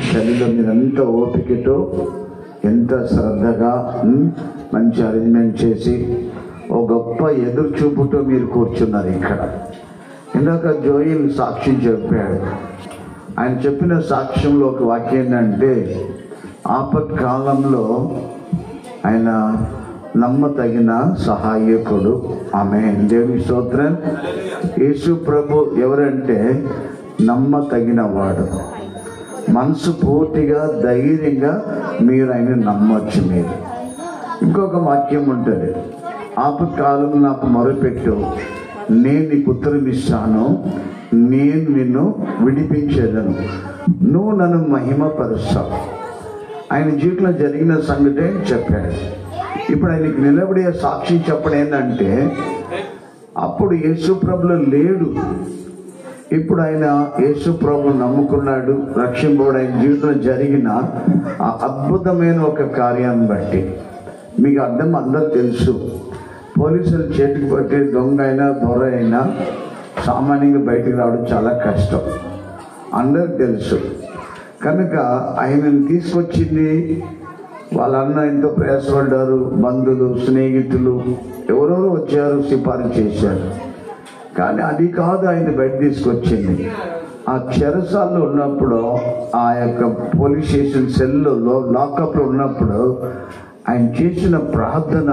చలిలో మీరు ఎంత ఓపికతో ఎంత శ్రద్ధగా మంచి అరేంజ్మెంట్ చేసి ఓ గొప్ప ఎదురు చూపుతో మీరు కూర్చున్నారు ఇక్కడ. ఇందాక జోయిల్ సాక్ష్యం చెప్పాడు. ఆయన చెప్పిన సాక్ష్యంలో ఒక వాక్యం ఏంటంటే, ఆపత్కాలంలో ఆయన నమ్మతగిన సహాయకుడు. ఆమేన్. దేవుని స్తోత్రం. యేసు ప్రభు ఎవరంటే నమ్మతగిన వాడు. మనసు పూర్తిగా ధైర్యంగా మీరు ఆయన నమ్మొచ్చు. మీరు ఇంకొక వాక్యం ఉంటుంది, ఆపత్కాలంలో నాకు మొరపెట్టు, నేను నీకు ఉత్తరం ఇస్తాను, నేను నిన్ను విడిపించేదను, నువ్వు నన్ను మహిమపరుస్తావు. ఆయన జీవితంలో జరిగిన సంగతే చెప్పాడు. ఇప్పుడు ఆయనకి నిలబడే సాక్షి చెప్పడం ఏంటంటే, అప్పుడు యేసు ప్రభులో లేడు, ఇప్పుడు ఆయన యేసు ప్రభువును నమ్ముకున్నాడు, రక్షింపబడి ఆయన జీవితంలో జరిగిన ఆ అద్భుతమైన ఒక కార్యాన్ని బట్టి. మీకు అర్థం అందరూ తెలుసు, పోలీసులు చేతికి పట్టే దొంగ అయినా దొర అయినా సామాన్యంగా బయటికి రావడం చాలా కష్టం, అందరికి తెలుసు. కనుక ఆయనను తీసుకొచ్చింది వాళ్ళ అన్న ఎంతో ప్రయాసపడ్డారు, బంధువులు స్నేహితులు ఎవరెవరో వచ్చారు, సిఫారసు చేశారు. కానీ అది కాదు ఆయన బయట తీసుకొచ్చింది. ఆ చెరసాల్లో ఉన్నప్పుడు, ఆ యొక్క పోలీస్ స్టేషన్ సెల్లో లాకప్లో ఉన్నప్పుడు ఆయన చేసిన ప్రార్థన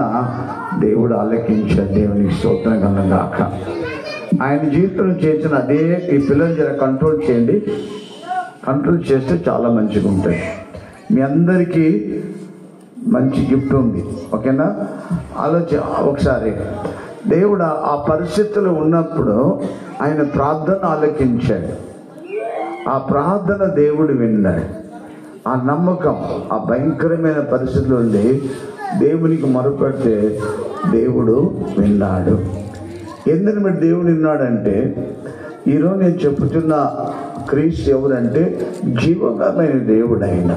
దేవుడు ఆలకించాడు. దేవునికి స్తోత్రం కలుగుగాక. ఆయన జీవితంలో చేసిన అదే ఈ పిల్లలు జర కంట్రోల్ చేయండి, కంట్రోల్ చేస్తే చాలా మంచిగా ఉంటుంది. మీ అందరికీ మంచి గిఫ్ట్ ఉంది, ఓకేనా? ఒకసారి దేవుడు ఆ పరిస్థితుల్లో ఉన్నప్పుడు ఆయన ప్రార్థన ఆలకించాడు. ఆ ప్రార్థన దేవుడు విన్నాడు. ఆ నమ్మకం, ఆ భయంకరమైన పరిస్థితులు ఉండి దేవునికి మొరపెడితే దేవుడు విన్నాడు. ఎందుకు మరి దేవుడు విన్నాడంటే, ఈరోజు నేను చెప్పుతున్న క్రీస్తు ఎవరంటే జీవకరమైన దేవుడు ఆయన.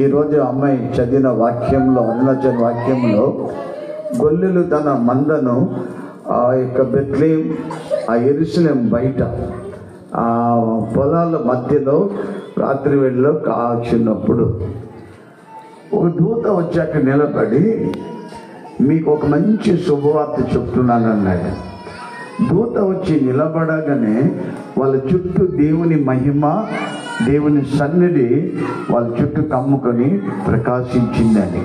ఈరోజు అమ్మాయి చదివిన వాక్యంలో, అరుణాచల వాక్యంలో, గొల్లెలు తన మందను ఆ యొక్క బెత్లెహేం, ఆ యెరూషలేము బయట ఆ పొలాల మధ్యలో రాత్రి వేళలో కాచినప్పుడు ఒక దూత వచ్చాక నిలబడి, మీకు ఒక మంచి శుభవార్త చెప్తున్నాను అన్నాడు. దూత వచ్చి నిలబడగానే వాళ్ళ చుట్టూ దేవుని మహిమ, దేవుని సన్నిధి వాళ్ళ చుట్టూ కమ్ముకొని ప్రకాశించిందని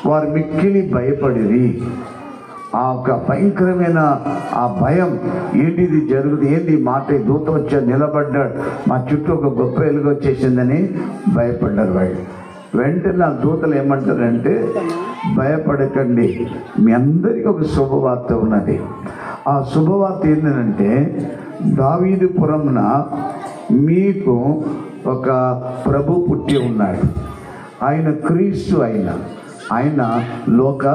వారు మిక్కిలి భయపడిరి. ఆ ఒక భయంకరమైన ఆ భయం, ఏంటిది జరుగుతుంది, ఏంటి మాట, దూత వచ్చా నిలబడ్డాడు, మా చుట్టూ ఒక గొప్ప వెలుగు వచ్చేసిందని భయపడ్డారు వాళ్ళు. వెంటనే ఆ దూతలు ఏమంటారంటే, భయపడకండి, మీ అందరికీ ఒక శుభవార్త ఉన్నది. ఆ శుభవార్త ఏంటంటే, దావీదుపురమున మీకు ఒక ప్రభు పుట్టి ఉన్నాడు, ఆయన క్రీస్తు, ఆయన లోక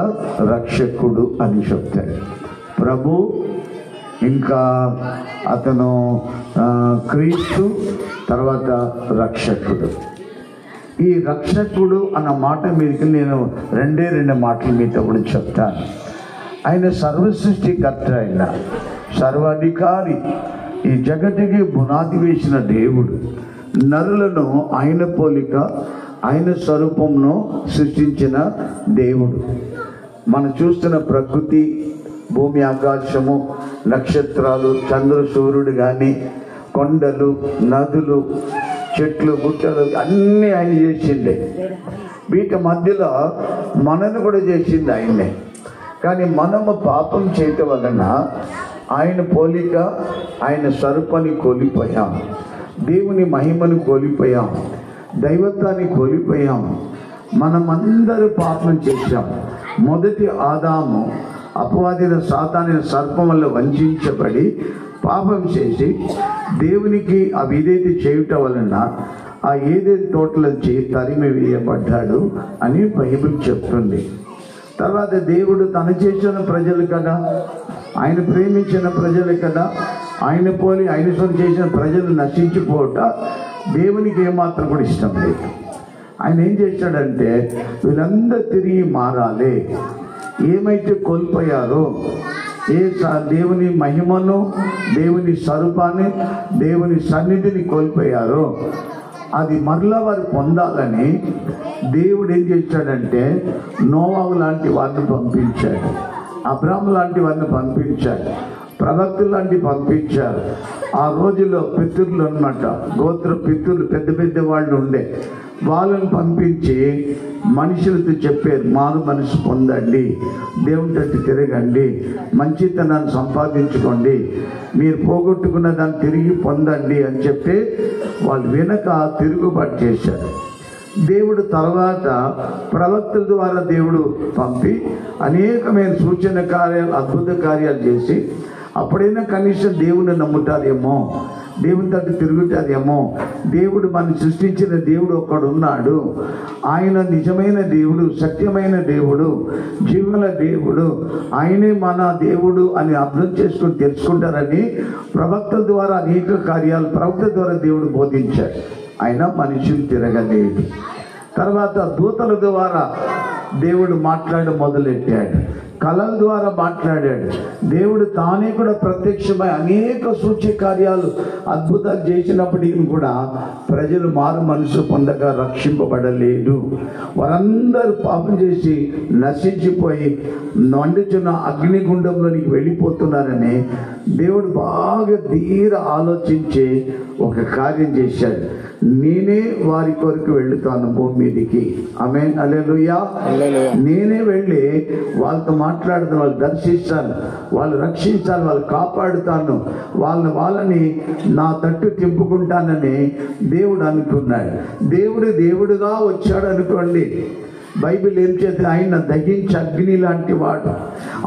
రక్షకుడు అని చెప్తాడు. ప్రభు ఇంకా అతను క్రీస్తు, తర్వాత రక్షకుడు. ఈ రక్షకుడు అన్న మాట మీకు నేను రెండు మాటలు మీతో కూడా చెప్తాను. ఆయన సర్వసృష్టికర్త, ఆయన సర్వాధికారి, ఈ జగతికి పునాది వేసిన దేవుడు, నరులను ఆయన పోలిక ఆయన స్వరూపంను సృష్టించిన దేవుడు. మనం చూస్తున్న ప్రకృతి, భూమి, ఆకాశము, నక్షత్రాలు, చంద్ర సూర్యుడు కానీ, కొండలు, నదులు, చెట్లు, గుట్టలు అన్నీ ఆయన చేసిండే. వీటి మధ్యలో మనను కూడా చేసింది ఆయనే. కానీ మనము పాపం చేయటం వలన ఆయన పోలిక, ఆయన స్వరూపాన్ని కోల్పోయాం, దేవుని మహిమను కోల్పోయాం, దైవత్వాన్ని కోల్పోయాం. మనమందరూ పాపం చేశాం. మొదటి ఆదాము అపవాదిన సాతాను సర్పం వల్ల వంచబడి పాపం చేసి దేవునికి అవిధేయత చేయుట వలన ఆ ఏదైతే తోటలోంచి తరిమి వేయబడ్డాడు అని బైబిల్ చెప్తుంది. తర్వాత దేవుడు తను చేసిన ప్రజలు కదా, ఆయన ప్రేమించిన ప్రజలు కదా, ఆయన పోలి ఆయన సొంత చేసిన ప్రజలు నశించిపోవట దేవునికి ఏమాత్రం కూడా ఇష్టం లేదు. ఆయన ఏం చేశాడంటే, వీళ్ళందరూ తిరిగి మారాలి, ఏమైతే కోల్పోయారో దేవుని మహిమను, దేవుని స్వరూపాన్ని, దేవుని సన్నిధిని కోల్పోయారో అది మరలా వారు పొందాలని దేవుడు ఏం చేశాడంటే నోవాహు లాంటి వారిని పంపించాడు, అబ్రాహాము లాంటి వారిని పంపించాడు, ప్రవక్తులు లాంటి పంపించారు. ఆ రోజుల్లో పితృలు అన్నమాట, గోత్ర పితృలు పెద్ద పెద్ద వాళ్ళు ఉండే, వాళ్ళని పంపించి మనుషులతో చెప్పారు, మారు మనసు పొందండి, దేవుని తట్టు తిరగండి, మంచితనాన్ని సంపాదించుకోండి, మీరు పోగొట్టుకున్న దాన్ని తిరిగి పొందండి అని చెప్పి వాళ్ళు వెనక తిరుగుబాటు చేశారు. దేవుడు తర్వాత ప్రవక్తల ద్వారా దేవుడు పంపి అనేకమైన సూచన కార్యాలు, అద్భుత కార్యాలు చేసి అప్పుడైనా కనీసం దేవుని నమ్ముతారేమో, దేవుని తట్టు తిరుగుతారేమో, దేవుడు మనం సృష్టించిన దేవుడు ఒకడు ఉన్నాడు, ఆయన నిజమైన దేవుడు, సత్యమైన దేవుడు, జీవుల దేవుడు, ఆయనే మన దేవుడు అని అర్థం చేసుకుని తెలుసుకుంటారని ప్రవక్తల ద్వారా అనేక కార్యాలు ప్రవక్త ద్వారా దేవుడు బోధించాడు. ఆయన మనుషులు తిరగలేదు. తర్వాత దూతల ద్వారా దేవుడు మాట్లాడడం మొదలెట్టాడు, కళల ద్వారా మాట్లాడాడు. దేవుడు తానే కూడా ప్రత్యక్షమై అనేక సూచ్య కార్యాలు, అద్భుతాలు చేసినప్పటికీ కూడా ప్రజలు మారు మనసు పొందక రక్షింపబడలేదు. వారందరూ పాపం చేసి నశించిపోయి మండుచున్న అగ్నిగుండంలోనికి వెళ్ళిపోతున్నారని దేవుడు బాగా ధీర ఆలోచించి ఒక కార్యం చేశాడు. నేనే వారి కొరకు వెళ్తాను భూమి మీదికి. ఆమేన్, హల్లెలూయా. నేనే వెళ్ళి వాళ్ళతో మాట్లాడుతాను, వాళ్ళు దర్శిస్తాను, వాళ్ళు రక్షించాలి, వాళ్ళు కాపాడుతాను, వాళ్ళని నా తట్టు తిప్పుకుంటానని దేవుడు అనుకున్నాడు. దేవుడుగా వచ్చాడు అనుకోండి. బైబిల్ ఏం చేస్తే ఆయన దహించి అగ్ని లాంటి వాడు,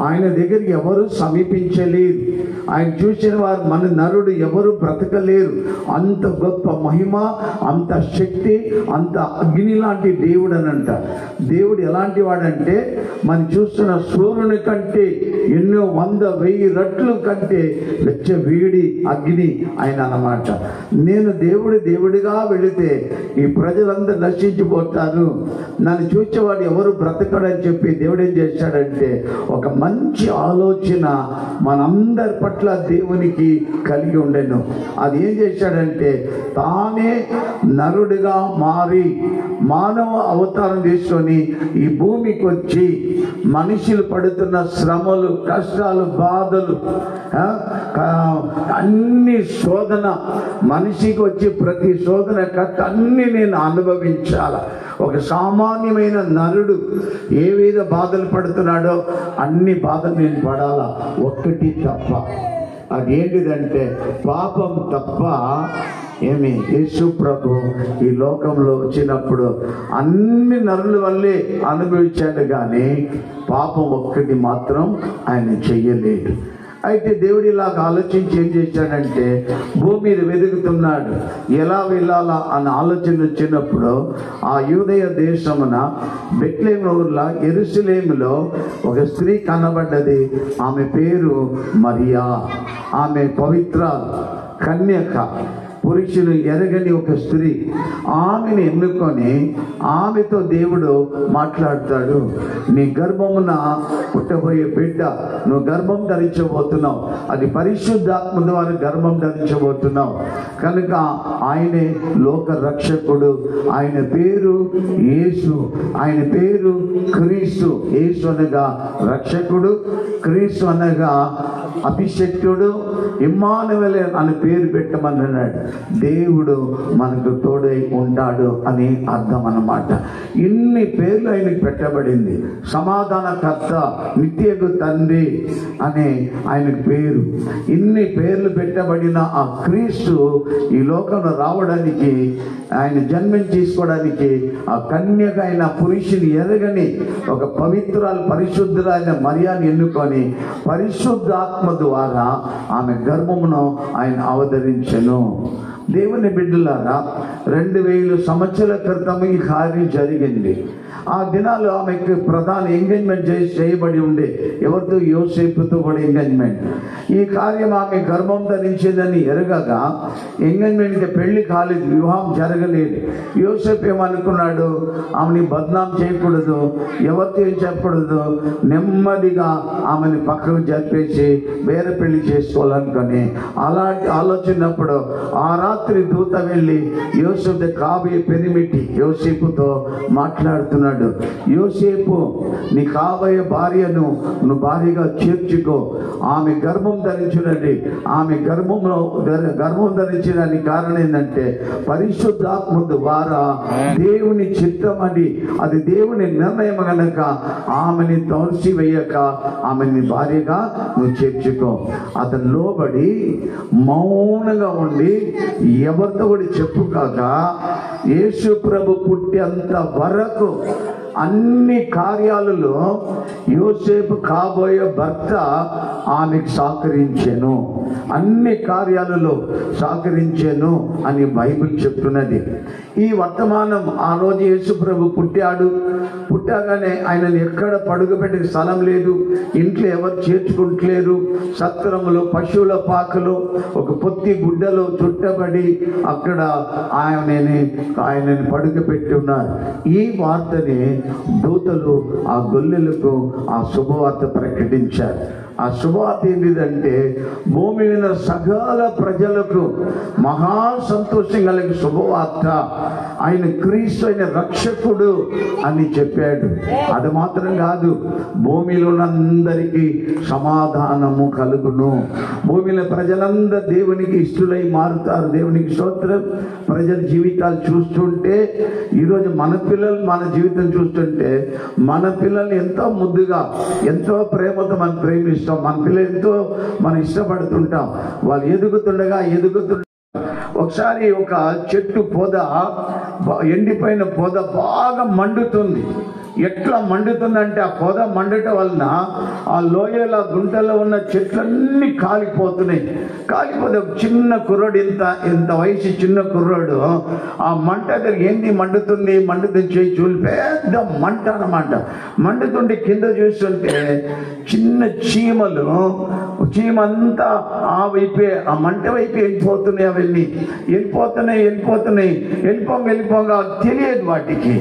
ఆయన దగ్గరికి ఎవరు సమీపించలేరు, ఆయన చూసిన వారు మన నరుడు ఎవరు బ్రతకలేరు. అంత గొప్ప మహిమ, అంత శక్తి, అంత అగ్ని లాంటి దేవుడు అని అంట. దేవుడు ఎలాంటి వాడంటే మనం చూస్తున్న సూర్యుని కంటే ఎన్నో 100,000 రెట్లు కంటే వెచ్చ వేడి అగ్ని ఆయన అన్నమాట. నేను దేవుడిగా వెళితే ఈ ప్రజలందరూ నశించిపోతారు, నన్ను చూసేవాడు ఎవరు బ్రతకడని చెప్పి దేవుడు ఏం చేశాడంటే ఒక మంచి ఆలోచన మనందరి పట్ల దేవునికి కలిగి ఉండెను. అది ఏం చేశాడంటే తానే నరుడిగా మారి మానవ అవతారం తీసుకొని ఈ భూమికి వచ్చి మనుషులు పడుతున్న శ్రమలు, కష్టాలు, బాధలు, అన్ని శోధన మనిషికి వచ్చి ప్రతి శోధన కష్ట అన్ని నేను అనుభవించాల. ఒక సామాన్యమైన నరుడు ఏ విధ బాధలు పడుతున్నాడో అన్ని బాధలు నేను పడాలా, ఒక్కటి తప్ప. అదేంటిదంటే పాపం తప్ప. ఏమి యేసు ప్రభు ఈ లోకంలో వచ్చినప్పుడు అన్ని నరుల వల్లే అనుభవించాడు, కానీ పాపం ఒక్కటి మాత్రం ఆయన చెయ్యలేడు. అయితే దేవుడు ఇలాగ ఆలోచించి ఏం చేశాడంటే భూమి మీద వెతుకుతున్నాడు, ఎలా వెళ్ళాలా అని ఆలోచన వచ్చినప్పుడు ఆ యూదయ దేశమున బెత్లెహేము ఊర్లో యెరూషలేములో ఒక స్త్రీ కనబడ్డది. ఆమె పేరు మరియా. ఆమె పవిత్ర కన్యక, పురుషులు ఎరగని ఒక స్త్రీ. ఆమెను ఎన్నుకొని ఆమెతో దేవుడు మాట్లాడతాడు. నీ గర్భమున పుట్టబోయే బిడ్డ, నువ్వు గర్భం ధరించబోతున్నావు, అది పరిశుద్ధాత్మ ద్వారా గర్భం ధరించబోతున్నావు కనుక ఆయనే లోక రక్షకుడు. ఆయన పేరు యేసు, ఆయన పేరు క్రీస్తు. యేసు అనగా రక్షకుడు, క్రీస్తు అనగా అభిషక్తుడు, ఇమ్మానుయేలు అని పేరు పెట్టమన్నాడు. దేవుడు మనకు తోడై ఉంటాడు అని అర్థం అన్నమాట. ఇన్ని పేర్లు ఆయనకు పెట్టబడింది. సమాధానకర్త, నిత్యకు తండ్రి అనే ఆయనకు పేరు. ఇన్ని పేర్లు పెట్టబడిన ఆ క్రీస్తు ఈ లోకంలో రావడానికి, ఆయన జన్మం తీసుకోవడానికి ఆ కన్యక అయిన పురుషుని ఎరగని ఒక పవిత్రాలు పరిశుద్ధులైన మరియాని ఎన్నుకొని పరిశుద్ధాత్మ ద్వారా ఆమె గర్భమును ఆయన అవతరించెను. దేవుని బిడ్డలారా, 2000 సంవత్సరాల క్రితం ఈ కార్యం జరిగింది. ఆ దినాలు ఆమెకు ప్రధాన ఎంగేజ్మెంట్ చేయబడి ఉండే. ఎవరితో? యోసేపుతో కూడా ఎంగేజ్మెంట్. ఈ కార్యం ఆమె గర్భం ధరించేదని ఎరగగా ఎంగేజ్మెంట్కి పెళ్లి కాలేదు, వివాహం జరగలేదు. యోసేపు ఏమనుకున్నాడు? ఆమెని బద్నాం చేయకూడదు, ఎవరితో ఏం చెప్పకూడదు, నెమ్మదిగా ఆమెని పక్కకు జరిపేసి వేరే పెళ్లి చేసుకోవాలనుకొని అలాంటి ఆలోచనప్పుడు ఆ రాత్రి దూత వెళ్ళి యోసేపు కాబోయే పెనిమిటి యోసేపుతో మాట్లాడుతున్నాడు. యోసేపు, నీ కాబోయే భార్యను నువ్వు భార్యగా చేర్చుకో, ఆమె గర్భం ధరించినది. ఆమె గర్భం ధరించడానికి కారణం ఏంటంటే పరిశుద్ధాత్మ ద్వారా దేవుని చిత్తం అని, అది దేవుని నిర్ణయం కనుక ఆమెని తోసివేయక ఆమెని భార్యగా నువ్వు చేర్చుకో. అతను లోబడి మౌనంగా ఉండి ఎవరితో కూడా చెప్పుకాక యేసు ప్రభు పుట్టేంత వరకు అన్ని కార్యాలలో యోసేపు కాబోయే భర్త ఆమెకు సహకరించాను, అన్ని కార్యాలలో సహకరించాను అని బైబిల్ చెప్తున్నది. ఈ వర్తమానం ఆ రోజు యేసు ప్రభు పుట్టాగానే ఆయనను ఎక్కడ పడుకోబెట్టే స్థలం లేదు, ఇంట్లో ఎవరు చేర్చుకుంటలేరు. సత్రములు, పశువుల పాకలు, ఒక పొత్తి గుడ్డలో చుట్టబడి అక్కడ ఆయనని పడుకోబెట్టి ఉన్నారు. ఈ వార్తని దూతలు ఆ గొల్లెలకు ఆ శుభవార్త ప్రకటించారు. ఆ శుభవార్త ఏంటిదంటే భూమి మీద సకల ప్రజలకు మహా సంతోషం కలిగే శుభవార్త. ఆయన క్రీస్తు అయిన రక్షకుడు అని చెప్పాడు. అది మాత్రం కాదు, భూమిలో ఉన్నందరికీ సమాధానము కలుగును. భూమిలో ప్రజలందరూ దేవునికి ఇష్టలై మారుతారు. దేవునికి స్తోత్రం. ప్రజల జీవితాలు చూస్తుంటే ఈరోజు మన పిల్లలు మన జీవితం చూస్తుంటే మన పిల్లల్ని ఎంతో ముద్దుగా ఎంతో ప్రేమతో మనం ప్రేమిస్తాం. మన పిల్లలు ఎంతో మనం ఇష్టపడుతుంటాం. వాళ్ళు ఎదుగుతుండగా ఒకసారి ఒక చెట్టు పొద, ఎండిపోయిన పొద బాగా మండుతుంది. ఎట్లా మండుతుందంటే ఆ పొద మండటం వలన ఆ లోయల గుంటలో ఉన్న చెట్లన్నీ కాలిపోతున్నాయి. కాలిపోతే ఒక చిన్న కుర్రాడు, ఇంత వయసు చిన్న కుర్రాడు ఆ మంట దగ్గర ఏంది మండుతుంది చేయి చూలి పెద్ద మంట అన్నమాట. మండుతుంటే కింద చూస్తుంటే చిన్న చీమంతా ఆ వైపే, ఆ మంట వైపు వెళ్ళిపోతున్నాయి. అవన్నీ వెళ్ళిపోగా తెలియదు వాటికి,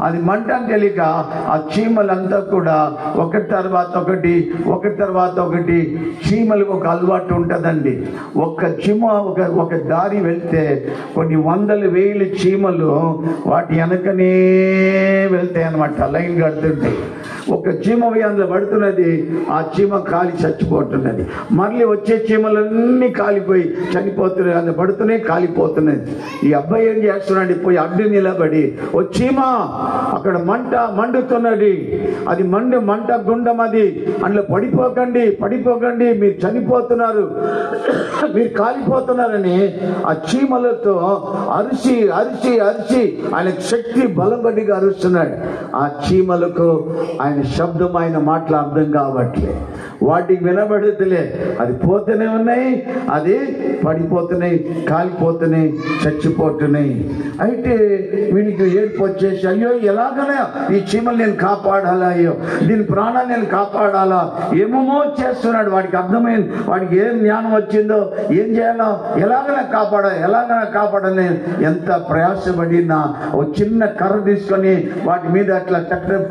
అది మంట అని తెలియక ఆ చీమలంతా కూడా ఒకటి తర్వాత ఒకటి చీమలకు ఒక అలవాటు ఉంటుందండి. ఒక్క చీమ ఒక దారి వెళ్తే కొన్ని వందల వేల చీమలు వాటి వెనకనే వెళ్తాయి అన్నమాట. లైన్ కడుతుంటాయి. ఒక చీమ అందులో పడుతున్నది, ఆ చీమ కాలి చచ్చిపోతున్నది. మళ్ళీ వచ్చే చీమలన్నీ కాలిపోయి చనిపోతున్నాయి, అందులో పడుతున్నాయి, కాలిపోతున్నది. ఈ అబ్బాయి ఏం చేస్తున్నాడు? పోయి అడ్డు నిలబడి, ఓ చీమ అక్కడ మండుతున్నది, అది మంట గుండం, అది అందులో పడిపోకండి, మీరు చనిపోతున్నారు, మీరు కాలిపోతున్నారని ఆ చీమలతో అరిచి ఆయన శక్తి బలబడిగా అరుస్తున్నాడు. ఆ చీమలకు ఆయన శబ్దం, ఆయన మాటలు అర్థం కావట్లే, వాటికి వినబడతలే. అది పోతూనే ఉన్నాయి, అది పడిపోతున్నాయి, కాలిపోతున్నాయి, చచ్చిపోతున్నాయి. అయితే వీనికి ఏడుపు వచ్చేసి, అయ్యో ఎలాగనే ఈ చీమలు నేను కాపాడాలా, అయ్యో దీని ప్రాణాన్ని నేను కాపాడాలా, ఏమేమో చేస్తున్నాడు. వాడికి అర్థమైంది, వాడికి ఏం జ్ఞానం వచ్చిందో, ఏం చేయాలో, ఎలాగైనా కాపాడాలి. ఎంత ప్రయాసపడినా ఓ చిన్న కర్ర తీసుకొని వాటి మీద అట్లా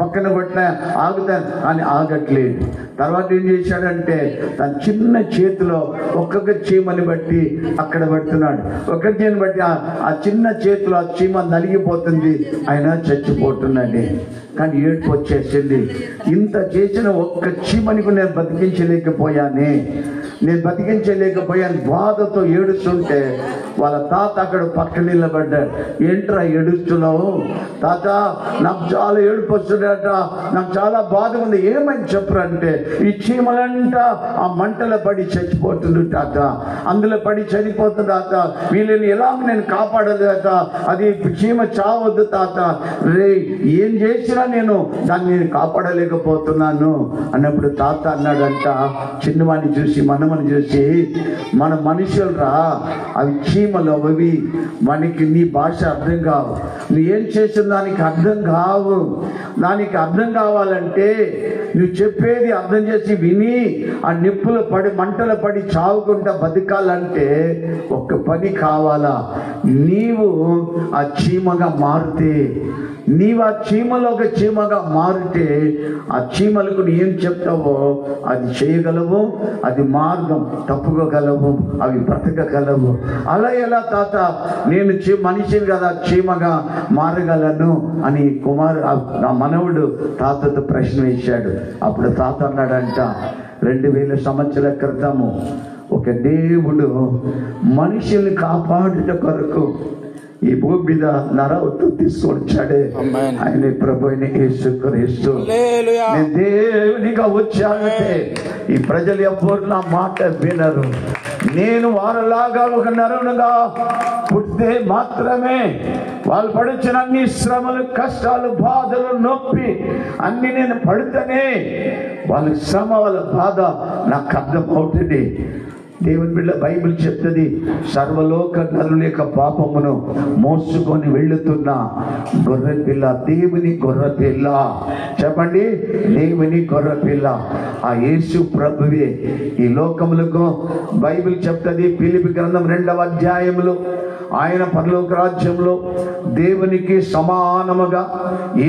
పక్కన కొట్టినా ఆగుతాను అని ఆగట్లేదు. తర్వాత ఏం చేశాడంటే తన చిన్న చేతిలో ఒక్కొక్క చీమని బట్టి అక్కడ పెడుతున్నాడు. ఒక్కొక్క చీమని బట్టి ఆ చిన్న చేతిలో ఆ చీమ నలిగిపోతుంది, ఆయన చచ్చిపోతున్నాడు. కానీ ఏడుపు వచ్చేసింది. ఇంత చేసిన ఒక్క చీమనికి నేను బతికించలేకపోయాను బాధతో ఏడుస్తుంటే వాళ్ళ తాత అక్కడ పక్కన నిలబడ్డాడు. ఏంట్రా ఏడుస్తున్నావు? తాత, నాకు చాలా ఏడుపు వస్తుందట, నాకు చాలా బాధ ఉంది. ఏమైంది చెప్పురా అంటే, ఈ చీమలంట ఆ మంటలో పడి చచ్చిపోతుంది తాత, అందులో పడి చనిపోతుంది తాత, వీళ్ళని ఎలా నేను కాపాడదు తాత, అది చీమ చావద్దు తాత, రే ఏం చేసినా నేను దాన్ని కాపాడలేకపోతున్నాను అన్నప్పుడు తాత అన్నాడంట, చిన్నవాడిని చూసి, మన మనమని చూసి మన మనుషులు రా, అవి చీమలు, అవి మనకి నీ భాష అర్థం కావు, నువ్వేం చేసిన దానికి అర్థం కావు. దానికి అర్థం కావాలంటే నువ్వు చెప్పేది అర్థం చేసి విని ఆ నిప్పులు పడి మంటలు పడి చావుకుంటా బతకాలంటే ఒక్క పని కావాలా, నీవు ఆ చీమగా మారితే, నీవు ఆ చీమలో ఒక చీమగా మారితే ఆ చీమలకు ఏం చెప్తావో అది చేయగలవు, అది మార్గం తప్పుకోగలవు, అవి బ్రతకగలవు. అలా ఎలా తాత నేను మనిషిని కదా చీమగా మారగలను అని నా మనవుడు తాతతో ప్రశ్న వేశాడు. అప్పుడు తాత అన్నాడంట, 2000 సంవత్సరాల క్రితము ఒక దేవుడు మనుషుల్ని కాపాడుట కొరకు ఈ భూమి మీద నరవత్తు తీసుకొచ్చాడే, ఆయన ప్రభు అయిన యేసుక్రీస్తు. నేను దేవునిగా వచ్చానంటే ఈ ప్రజలు ఎవ్వరు నా మాట వినరు. నేను వారిలాగా ఒక నరునిగా పుట్టితే మాత్రమే వాళ్ళు పడుచిన అన్ని శ్రమలు, కష్టాలు, బాధలు, నొప్పి అన్ని నేను పడితేనే వాళ్ళ శ్రమ, వాళ్ళ బాధ నాకు అర్థమవుతుంది. దేవుని బిడ్డ బైబిల్ చెప్తుంది, సర్వలోక నరుల యొక్క పాపమును మోసుకొని వెళుతున్న గొర్రెపిల్ల, దేవుని గొర్రెపిల్ల. చెప్పండి, దేవుని గొర్రెపిల్ల ఆ యేసు ప్రభువే ఈ లోకములకు. బైబిల్ చెప్తుంది ఫిలిప్పీ గ్రంథం 2వ అధ్యాయంలో, ఆయన పరలోక రాజ్యంలో దేవునికి సమానముగా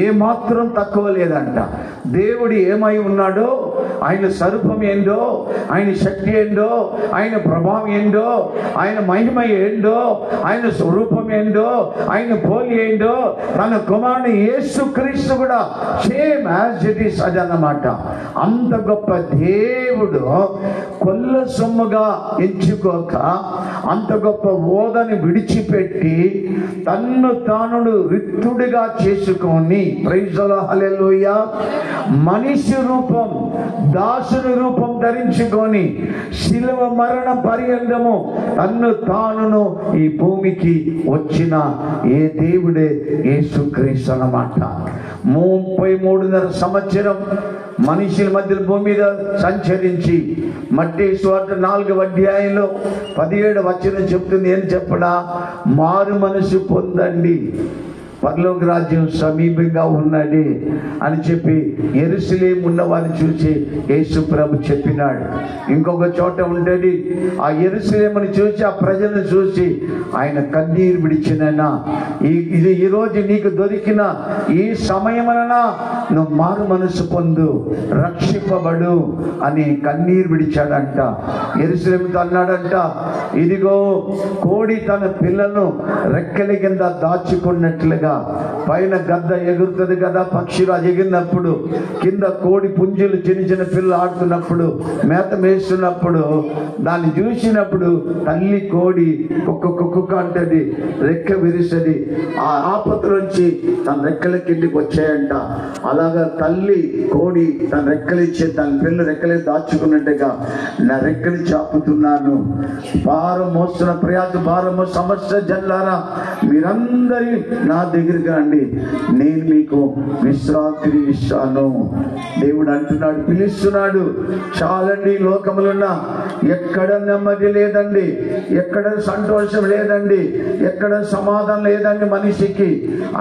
ఏమాత్రం తక్కువ లేదంట. దేవుడు ఏమై ఉన్నాడో, ఆయన స్వరూపం ఏందో, ఆయన శక్తి ఏందో, ఆయన ప్రభావం ఏందో, ఆయన మహిమ ఏందో, ఆయన స్వరూపం ఏందో, ఆయన పోలి ఏందో, తన కుమారుడు యేసుక్రీస్తు కూడా సేమ్ యాజ్ ఇట్ ఈస్ అదన్నమాట. అంత గొప్ప దేవుడు కొల్ల సొమ్ముగా ఎంచుకోక అంత గొప్ప ఓదని విడిచిపెట్టి తన్ను తాను రిక్తుడిగా చేసుకొని, ప్రైజ్ ది లార్డ్, హల్లెలూయా, మనిషి రూపం, దాసుని రూపం ధరించుకొని శిలువ మరణ పర్యంతము తన్ను తాను ఈ భూమికి వచ్చిన ఏ దేవుడే యేసుక్రీస్తు అన్నమాట. 33.5 సంవత్సరం మనుషుల మధ్య భూమి మీద సంచరించి మత్తయి సువార్త 4వ అధ్యాయంలో 17వ వచనం చెప్తుంది. ఏం చెప్పడా, మారు మనసు పొందండి, పరలోక రాజ్యం సమీపంగా ఉన్నది అని చెప్పి యెరూషలేము ఉన్న వారిని చూసి యేసు ప్రభు చెప్పినాడు. ఇంకొక చోట ఉండేది, ఆ యెరూషలేముని చూసి ఆ ప్రజలను చూసి ఆయన కన్నీరు విడిచినైనా, ఇది ఈరోజు నీకు దొరికిన ఈ సమయమననా నువ్వు మారు మనసు పొందు, రక్షింపబడు అని కన్నీరు విడిచాడంట. యెరూషలేముతో అన్నాడంట, ఇదిగో కోడి తన పిల్లను రెక్కల కింద దాచుకున్నట్లుగా పైన గద్ద ఎగురుతుంది కదా, పక్షులు ఎగిరినప్పుడు కింద కోడి పుంజులు చిన్న చిన్న పిల్లలు ఆడుతున్నప్పుడు మేత వేస్తున్నప్పుడు దాన్ని చూసినప్పుడు తల్లి కోడి కుక్క అంటది, రెక్క విరుస్తుంది, ఆ ఆపత్తి నుంచి తన రెక్కల కిందికి వచ్చాయంట. అలాగా తల్లి కోడి తన రెక్కలిచ్చే తన పిల్లలు రెక్కలే దాచుకున్నట్టుగా నా రెక్కలు చాపుతున్నాను. భారం మోస్తున్న ప్రయాస భారము సమస్య జల్లారా మీరందరి నా దగ్గరికి రండి, నేను మీకు విశ్రాంతిని ఇస్తాను. దేవుడు అంటున్నాడు, పిలుస్తున్నాడు. చాలండి, లోకములున్న ఎక్కడ నెమ్మది లేదండి, ఎక్కడ సంతోషం లేదండి, ఎక్కడ సమాధానం లేదండి. మనిషికి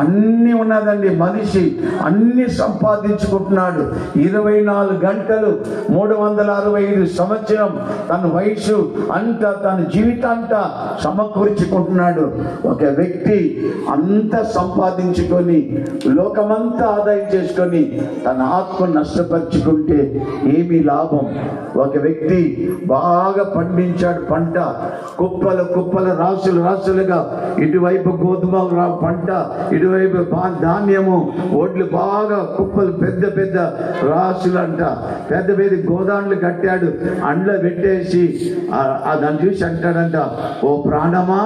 అన్ని ఉన్నదండి, మనిషి అన్ని సంపాదించుకుంటున్నాడు. 24 గంటలు 365 సంవత్సరం తన వయసు అంతా, తన జీవితాంతా సమకూర్చుకుంటున్నాడు. ఒక వ్యక్తి అంత సంపాదించుకొని లోకమంతా ఆదాయం చేసుకొని తన ఆత్మను నష్టపరుచుకుంటే ఏమి లాభం? ఒక వ్యక్తి బాగా పండించాడు పంట, కుప్పల రాసులుగా, ఇటువైపు గోధుమ పంట, ఇటువైపు ధాన్యము, ఒడ్లు బాగా కుప్పలు, పెద్ద రాసులు అంట, పెద్ద గోదాండ్లు కట్టాడు. అండ్ల పెట్టేసి దాన్ని చూసి అంటాడంట, ఓ ప్రాణమా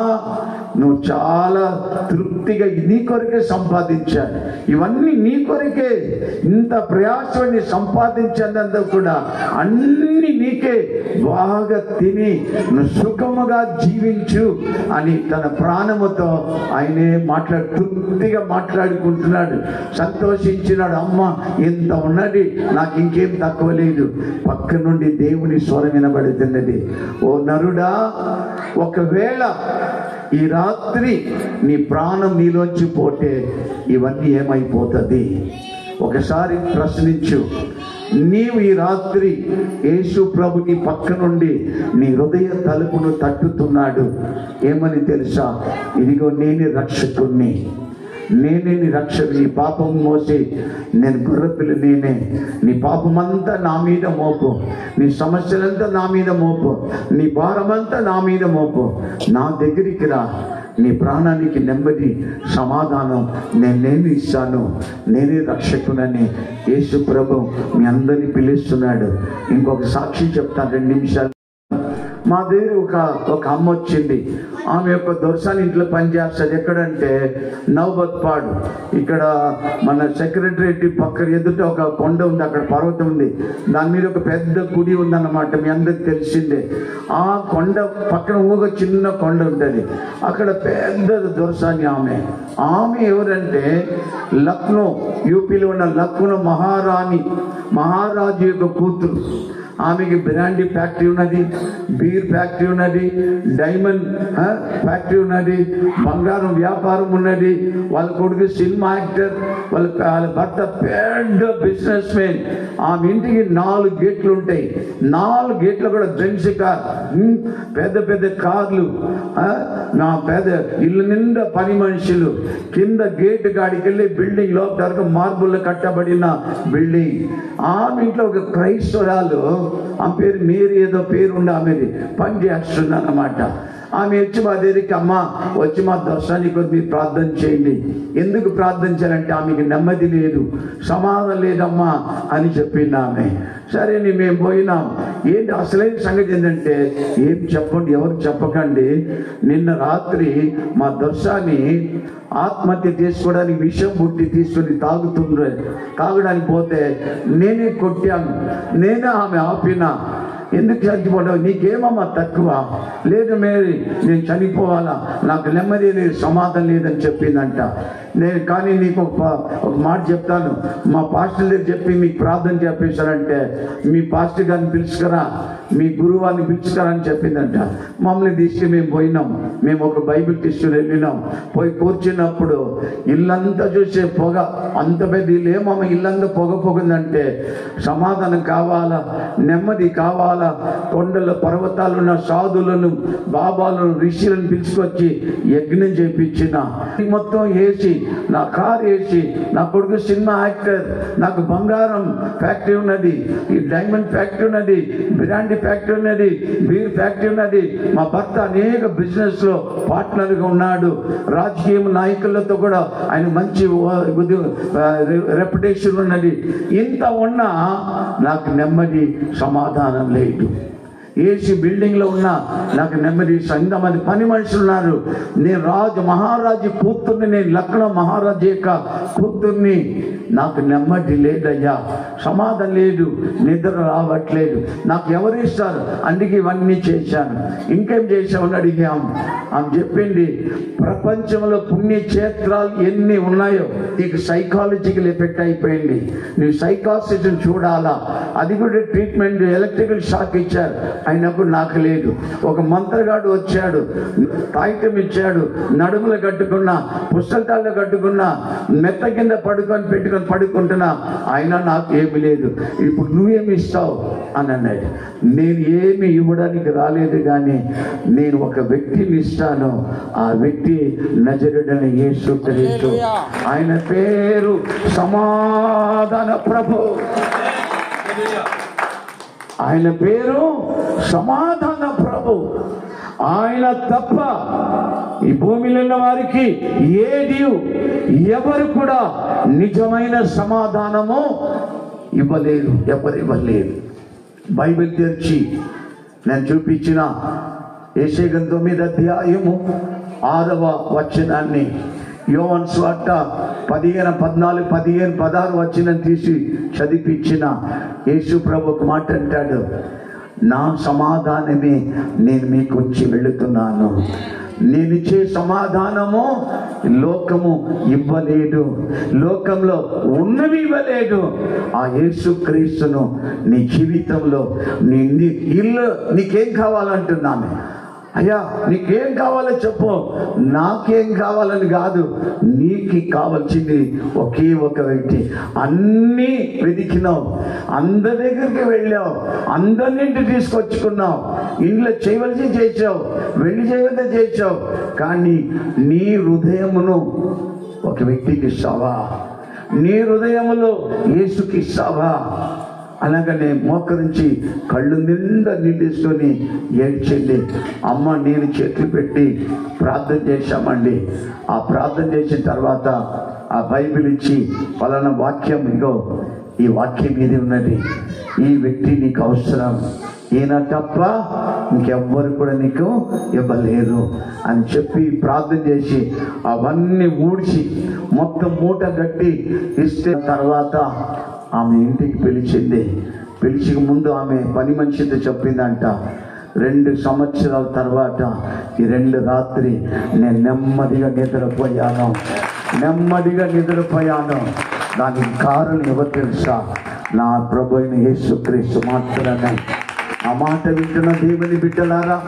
నువ్వు చాలా తృప్తిగా నీ కొరకే సంపాదించాను, ఇవన్నీ నీ కొరకే, ఇంత ప్రయాసని సంపాదించినందుకు కూడా అన్ని నీకే, బాగా తిని నువ్వు సుఖముగా జీవించు అని తన ప్రాణముతో ఆయనే తృప్తిగా మాట్లాడుకుంటున్నాడు, సంతోషించినాడు. అమ్మ ఎంత ఉన్నది, నాకు ఇంకేం తక్కువ లేదు. పక్క నుండి దేవుని స్వరం వినబడుతున్నది, ఓ నరుడా, ఒకవేళ ఈ రాత్రి నీ ప్రాణం నీలోంచి పోతే ఇవన్నీ ఏమైపోతుంది? ఒకసారి ప్రశ్నించు. నీవు ఈ రాత్రి యేసు ప్రభు నీ పక్క నుండి నీ హృదయ తలుపును తట్టుతున్నాడు. ఏమని తెలుసా? ఇదిగో నేనే రక్షకుణ్ణి, నేనే నీ రక్షకుడు. నీ పాపం మోసి నేను గొర్రెపిల్ల నేనే, నీ పాపమంతా నా మీద మోపు, నీ సమస్యలంతా నా మీద మోపు, నీ భారమంతా నా మీద మోపు, నా దగ్గరికి రా, నీ ప్రాణానికి నెమ్మది సమాధానం నేను ఇస్తాను, నేనే రక్షకునని యేసు ప్రభు మీ అందరినీ పిలుస్తున్నాడు. ఇంకొక సాక్షి చెప్తాను, 2 నిమిషాలు. మా దగ్గర ఒక అమ్మ వచ్చింది. ఆమె యొక్క దొరసాని ఇంట్లో పనిచేస్తుంది. ఎక్కడంటే నవబత్పాడు, ఇక్కడ మన సెక్రటరేట్ పక్కన ఎదుట ఒక కొండ ఉంది, అక్కడ పర్వతం ఉంది, దాని మీద ఒక పెద్ద గుడి ఉందన్నమాట, మీ అందరికి తెలిసిందే. ఆ కొండ పక్కన ఒక చిన్న కొండ ఉంటుంది, అక్కడ పెద్ద దొరసాని ఆమె ఎవరంటే లక్నో, యూపీలో ఉన్న లక్నో మహారాజు యొక్క కూతురు. ఆమెకి బ్రాండీ ఫ్యాక్టరీ ఉన్నది, బీర్ ఫ్యాక్టరీ ఉన్నది, డైమండ్ ఫ్యాక్టరీ ఉన్నది, బంగారం వ్యాపారం ఉన్నది. వాళ్ళ కొడుకు సినిమా యాక్టర్, వాళ్ళ భర్త పెద్ద బిజినెస్ మ్యాన్. ఆమె ఇంటికి 4 గేట్లు ఉంటాయి, 4 గేట్లు కూడా జెంట్స్ కార్, పెద్ద పెద్ద కార్లు, నా పెద్ద ఇల్లు నిండా పని మనుషులు. కింద గేట్ కాడికి వెళ్ళి బిల్డింగ్ లోపల వరకు మార్బుల్లో కట్టబడిన బిల్డింగ్. ఆమె ఇంట్లో ఒక క్రైస్తవురాలు, ఆమె పేరు మేరీ ఏదో పేరు ఉండి ఆమెది పని చేస్తుంది అన్నమాట. ఆమె వచ్చి మా దగ్గరికి, అమ్మ వచ్చి మా దర్శనానికి మీరు ప్రార్థన చేయండి. ఎందుకు ప్రార్థన చేయాలంటే ఆమెకి నెమ్మది లేదు, సమాధానం లేదమ్మా అని చెప్పింది ఆమె. సరే మేము పోయినాం. ఏంటి అసలైన సంగతి ఏంటంటే, ఏం చెప్పండి, ఎవరు చెప్పకండి, నిన్న రాత్రి మా దర్శాన్ని ఆత్మహత్య చేసుకోవడానికి విషం బుట్టి తీసుకొని తాగడానికి పోతే నేనే కొట్టాను, నేనే ఆమె ఆపినా. ఎందుకు చచ్చిపోవడం, నీకేమమ్మా తక్కువ? లేదు మేరీ, నేను చనిపోవాలా, నాకు నెమ్మది లేదు, సమాధానం లేదని చెప్పిందంట. కానీ నీకు ఒక మాట చెప్తాను, మా పాస్టర్ దగ్గర చెప్పి మీకు ప్రార్థన చెప్పేశారంటే మీ పాస్టర్ గారిని పిలుచుకరా, మీ గురువాన్ని పిలుచుకరా అని చెప్పిందంట. మమ్మల్ని తీసుకుని మేము పోయినాం. మేము ఒక బైబిల్ తీసుకుని వెళ్ళినాం. పోయి కూర్చున్నప్పుడు ఇల్లంతా చూసే పొగ, అంత పెద్ద ఇల్లు, ఏమమ్మ ఇల్లంతా పొగందంటే, సమాధానం కావాలా, నెమ్మది కావాలా, కొండల పర్వతాలున్న సాధులను, బాబాలను, ఋషులను పిలుచుకొచ్చి యజ్ఞం చేయించిన. మొత్తం వేసి, నా కారు వేసి, నా కొడుకు సినిమా యాక్టర్, నాకు బంగారం ఫ్యాక్టరీ ఉన్నది, ఈ డైమండ్ ఫ్యాక్టరీ ఉన్నది, బ్రాండీ ఫ్యాక్టరీ ఉన్నది, బీర్ ఫ్యాక్టరీ ఉన్నది. మా భర్త అనేక బిజినెస్ లో పార్ట్నర్గా ఉన్నాడు. రాజకీయ నాయకులతో కూడా ఆయన మంచి రెప్యుటేషన్ ఉన్నది. ఇంత ఉన్నా నాకు నెమ్మది సమాధానం లేదు. ఏసీ బిల్డింగ్లో ఉన్నా నాకు నెమ్మది. 100 మంది పని మనుషులు ఉన్నారు. నేను మహారాజు కూతుర్ని, నేను లక్నో మహారాజు యొక్క కూతుర్ని. నాకు నెమ్మది లేదయ్యా, సమాధానం లేదు, నిద్ర రావట్లేదు. నాకు ఎవరు ఇస్తారు? అందుకే ఇవన్నీ చేశాను. ఇంకేం చేసామని అడిగాం. ఆమె చెప్పింది, ప్రపంచంలో పుణ్యక్షేత్రాలు ఎన్ని ఉన్నాయో నీకు సైకాలజికల్ ఎఫెక్ట్ అయిపోయింది, నువ్వు సైకాలజిస్ట్ని చూడాలా. అది కూడా ట్రీట్మెంట్, ఎలక్ట్రికల్ షాక్ ఇచ్చారు, అయినప్పుడు నాకు లేదు. ఒక మంత్రగాడు వచ్చాడు, కాగితం ఇచ్చాడు, నడుములు కట్టుకున్నా, పుస్తకాల్లో కట్టుకున్నా, మెత్త కింద పెట్టుకొని పడుకుంటున్నా, అయినా నాకు ఏమి లేదు. ఇప్పుడు నువ్వేమి ఇస్తావు అని అన్నాడు. నేను ఏమి ఇవ్వడానికి రాలేదు, కానీ నేను ఒక వ్యక్తిని ఇస్తాను. ఆ వ్యక్తి నజరుడైన యేసు క్రీస్తు. ఆయన పేరు సమాధాన ప్రభు. ఆయన పేరు సమాధాన ప్రభు. ఆయన తప్ప ఈ భూమిలో ఉన్న వారికి ఎవరు కూడా నిజమైన సమాధానము ఇవ్వలేరు, ఎవరు ఇవ్వలేరు. బైబిల్ తెరిచి నేను చూపించిన యెషయా 9వ అధ్యాయము 6వ వచనాన్ని, యోహాను సువార్త 15, 14, 15, 16 వచనం తీసి చదివించిన యేసు ప్రభు ఒక మాట అంటాడు, నా సమాధానమే నేను మీకు వచ్చి వెళుతున్నాను. నేను ఇచ్చే సమాధానము లోకము ఇవ్వలేడు, లోకంలో ఉన్నవి ఇవ్వలేడు. ఆ యేసు క్రీస్తును నీ జీవితంలో నీ ఇల్లు నీకేం కావాలంటున్నాను, అయ్యా నీకేం కావాలో చెప్పు, నాకేం కావాలని కాదు, నీకు కావాల్సింది ఒకే ఒక వ్యక్తి. అన్నీ వెతికినావు, అందరి దగ్గరికి వెళ్ళావు, అందరినింటి తీసుకొచ్చుకున్నావు, ఇంట్లో చేయవలసి చేసావు, వెళ్ళి చేయవలసి చేసావు, కానీ నీ హృదయమును ఒక వ్యక్తికి ఇస్తావా? నీ హృదయములో యేసుకి ఇస్తావా? అలాగనే మోకరించి కళ్ళు నిండా నిండేసుకొని ఏడ్చింది. అమ్మ నేను చేతులు పెట్టి ప్రార్థన చేశామండి. ఆ ప్రార్థన చేసిన తర్వాత ఆ బైబిల్ ఇచ్చి పలానా వాక్యం, ఇగో ఈ వాక్యం ఇది ఉన్నది, ఈ వ్యక్తి నీకు అవసరం, ఈయన తప్ప ఇంకెవ్వరు కూడా నీకు ఇవ్వలేరు అని చెప్పి ప్రార్థన చేసి అవన్నీ ఊడ్చి మొత్తం మూట కట్టి ఇస్తే తర్వాత ఆమె ఇంటికి పిలిచింది. పిలిచి ముందు ఆమె పని మనిషితో చెప్పిందంట, 2 సంవత్సరాల తర్వాత ఈ 2 రాత్రి నేను నెమ్మదిగా నిద్రపోయాను. దానికి కారణం ఎవరు తెలుసా? నా ప్రభు అయిన యేసుక్రీస్తు మాత్రమే. ఆ మాట వింటున్న దేవుని బిడ్డలారా,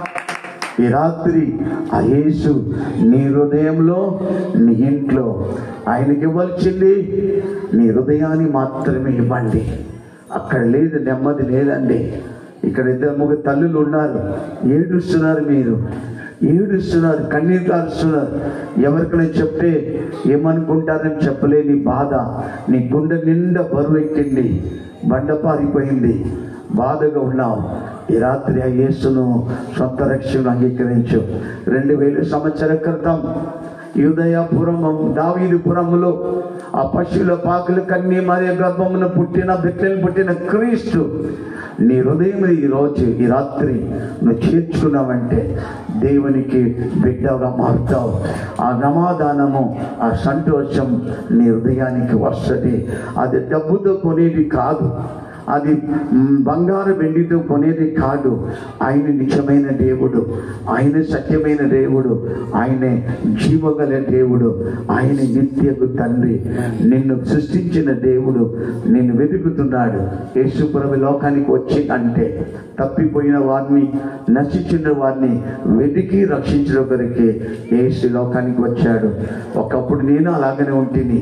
ఈ రాత్రి ఆ యేసు నీ హృదయంలో, నీ ఇంట్లో ఆయనకి ఇవ్వాల్సింది నీ హృదయాన్ని మాత్రమే ఇవ్వండి. అక్కడ లేదు, నెమ్మది లేదండి. ఇక్కడ 2 తల్లులు ఉన్నారు, ఏడుస్తున్నారు, మీరు ఏడుస్తున్నారు, కన్నీరు కారుస్తున్నారు. ఎవరికైనా చెప్తే ఏమనుకుంటారని చెప్పలేని బాధ నీ గుండె నిండా బరువు ఎక్కింది, బండ పారిపోయింది, బాధగా ఉన్నావు. ఈ రాత్రి ఆ యేసును సొంత రక్షణ అంగీకరించు. 2000 సంవత్సరాల క్రితం యూదయపురం, దావీదుపురములో ఆ పశువుల పాకులు కన్నీ మరియు గర్భమున పుట్టిన క్రీస్తు నీ హృదయం ఈ రాత్రి నువ్వు చేర్చుకున్నావంటే దేవునికి బిడ్డగా మారుతావు. ఆ సమాధానము, ఆ సంతోషం నీ హృదయానికి వస్తుంది. అది డబ్బుతో కొనేది కాదు, అది బంగారు వెండితో కొనేది కాదు. ఆయన నిజమైన దేవుడు, ఆయన సత్యమైన దేవుడు, ఆయనే జీవగల దేవుడు, ఆయన నిత్యకు తండ్రి. నిన్ను సృష్టించిన దేవుడు నిన్ను వెతుకుతున్నాడు. యేసు ప్రభు లోకానికి వచ్చి అంటే తప్పిపోయిన వారిని, నశించిన వారిని వెతికి రక్షించడం కొరకే యేసు లోకానికి వచ్చాడు. ఒకప్పుడు నేను అలాగనే ఉంటుంది.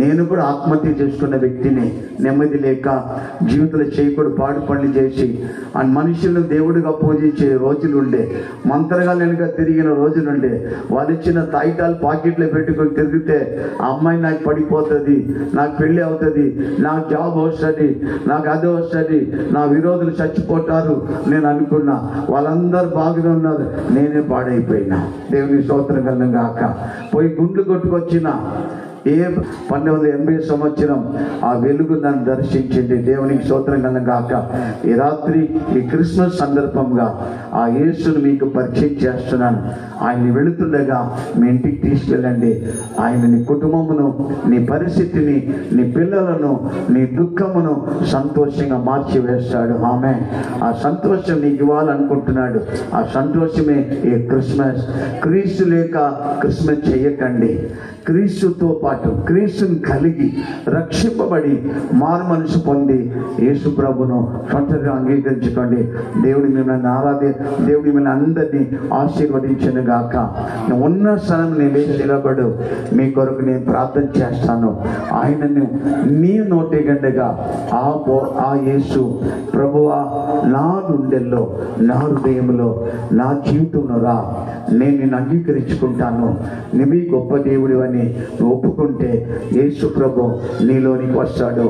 నేను కూడా ఆత్మహత్య చేసుకున్న వ్యక్తిని, నెమ్మది లేక జీవితంలో చేయకూడదు పాడు పనులు చేసి ఆ మనుషులను దేవుడిగా పూజించే రోజులుండే, మంత్రగాళ్ళనుగా తిరిగిన రోజులుండే. వాళ్ళు ఇచ్చిన తాయిటాలు పాకెట్లో పెట్టుకొని తిరిగితే ఆ అమ్మాయి నాకు పడిపోతుంది, నాకు పెళ్ళి అవుతుంది, నాకు జాబ్ వస్తుంది, నాకు అది వస్తుంది, నా విరోధులు చచ్చిపోతారు నేను అనుకున్నా. వాళ్ళందరూ బాగానే ఉన్నారు, నేనే పాడైపోయినా. దేవుని స్తోత్రం కలుగును గాక. పోయి గుండ్లు కొట్టుకొచ్చిన 1980 సంవత్సరం ఆ వెలుగు నన్ను దర్శించింది. దేవునికి స్తోత్రం కలుగును గాక. ఈ రాత్రి ఈ క్రిస్మస్ సందర్భంగా ఆ యేసును మీకు పరిచయం చేస్తున్నాను. ఆయన్ని వెళుతుండగా మీ ఇంటికి తీసుకెళ్ళండి. ఆయన నీ కుటుంబమును, నీ పరిస్థితిని, నీ పిల్లలను, నీ దుఃఖమును సంతోషంగా మార్చివేస్తాడు. ఆమె ఆ సంతోషం నీకు ఇవ్వాలనుకుంటున్నాడు. ఆ సంతోషమే ఈ క్రిస్మస్. క్రీస్తు లేక క్రిస్మస్ చేయకండి. క్రీస్తుతో పాటు క్రీస్తుని కలిగి రక్షింపబడి మారు మనసు పొంది యేసు ప్రభును సొంతగా అంగీకరించుకోండి. దేవుడి మిమ్మల్ని అందరినీ ఆశీర్వదించను గాక. ఉన్న స్థలం నేను లేచి నిలబడు, మీ కొరకు నేను ప్రార్థన చేస్తాను. ఆయనను నీ నోటి గండగా ఆ యేసు ప్రభువా, నా గుండెల్లో, నా హృదయంలో, నా జీవితంలో రా, నేను నిన్ను అంగీకరించుకుంటాను. నువ్వు గొప్ప దేవుడు అని ఒప్పుకుంటే యేసు ప్రభు నీలోనికి వస్తాడు.